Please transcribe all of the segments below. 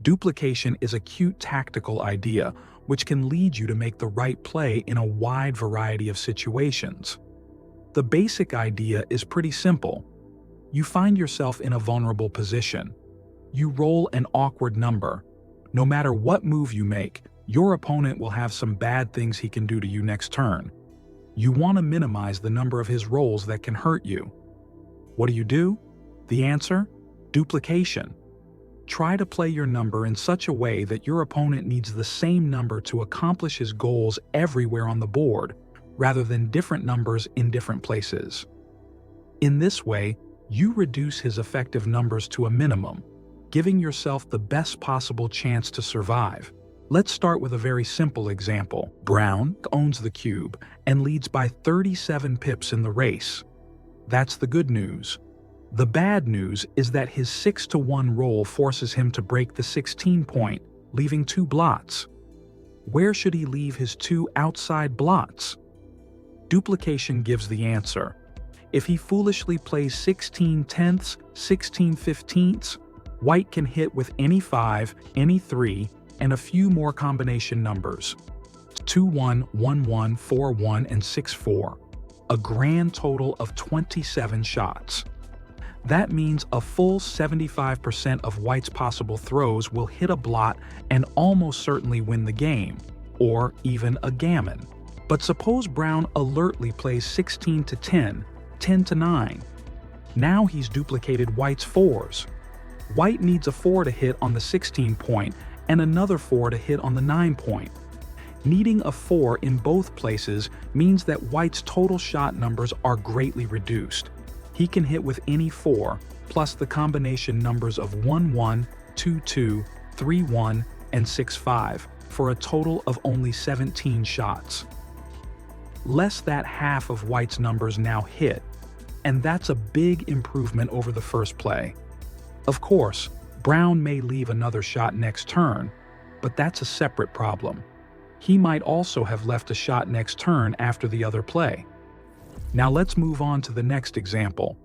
Duplication is a cute tactical idea which can lead you to make the right play in a wide variety of situations. The basic idea is pretty simple. You find yourself in a vulnerable position. You roll an awkward number. No matter what move you make, your opponent will have some bad things he can do to you next turn. You want to minimize the number of his rolls that can hurt you. What do? The answer? Duplication. Try to play your number in such a way that your opponent needs the same number to accomplish his goals everywhere on the board, rather than different numbers in different places. In this way, you reduce his effective numbers to a minimum, giving yourself the best possible chance to survive. Let's start with a very simple example. Brown owns the cube and leads by 37 pips in the race. That's the good news. The bad news is that his 6-to-1 roll forces him to break the 16 point, leaving 2 blots. Where should he leave his 2 outside blots? Duplication gives the answer. If he foolishly plays 16 tenths, 16 fifteenths, white can hit with any 5, any 3, and a few more combination numbers. 2-1, 1-1, 4-1, and 6-4. A grand total of 27 shots. That means a full 75% of white's possible throws will hit a blot and almost certainly win the game, or even a gammon. But suppose brown alertly plays 16 to 10, 10 to 9. Now he's duplicated white's 4s. White needs a 4 to hit on the 16 point and another 4 to hit on the 9 point. Needing a 4 in both places means that white's total shot numbers are greatly reduced. He can hit with any 4, plus the combination numbers of 1-1, 2-2, 3-1, and 6-5, for a total of only 17 shots. Less than half of white's numbers now hit, and that's a big improvement over the first play. Of course, brown may leave another shot next turn, but that's a separate problem. He might also have left a shot next turn after the other play. Now let's move on to the next example.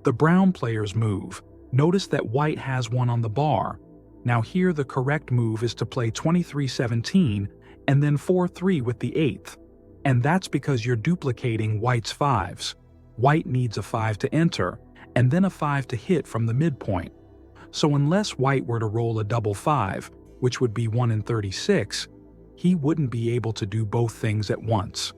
The brown player's move. Notice that white has one on the bar. Now here the correct move is to play 23-17 and then 4-3 with the 8th. And that's because you're duplicating white's 5s. White needs a 5 to enter, and then a 5 to hit from the midpoint. So unless white were to roll a double 5, which would be 1 in 36, he wouldn't be able to do both things at once.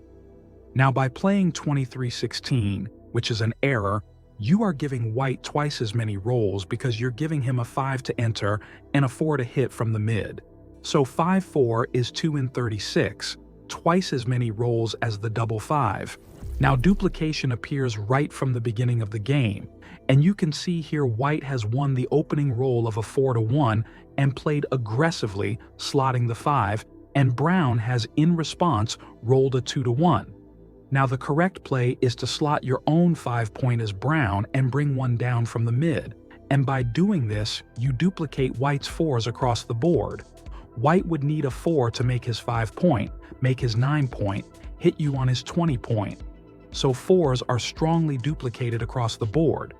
Now by playing 23-16, which is an error, you are giving white twice as many rolls because you're giving him a 5 to enter and a 4 to hit from the mid. So 5-4 is 2 in 36, twice as many rolls as the double 5. Now duplication appears right from the beginning of the game, and you can see here white has won the opening roll of a 4-1 and played aggressively, slotting the 5, and brown has in response rolled a 2-1. Now the correct play is to slot your own 5 point as brown and bring one down from the mid, and by doing this, you duplicate white's 4s across the board. White would need a 4 to make his 5 point, make his 9 point, hit you on his 20 point. So 4s are strongly duplicated across the board.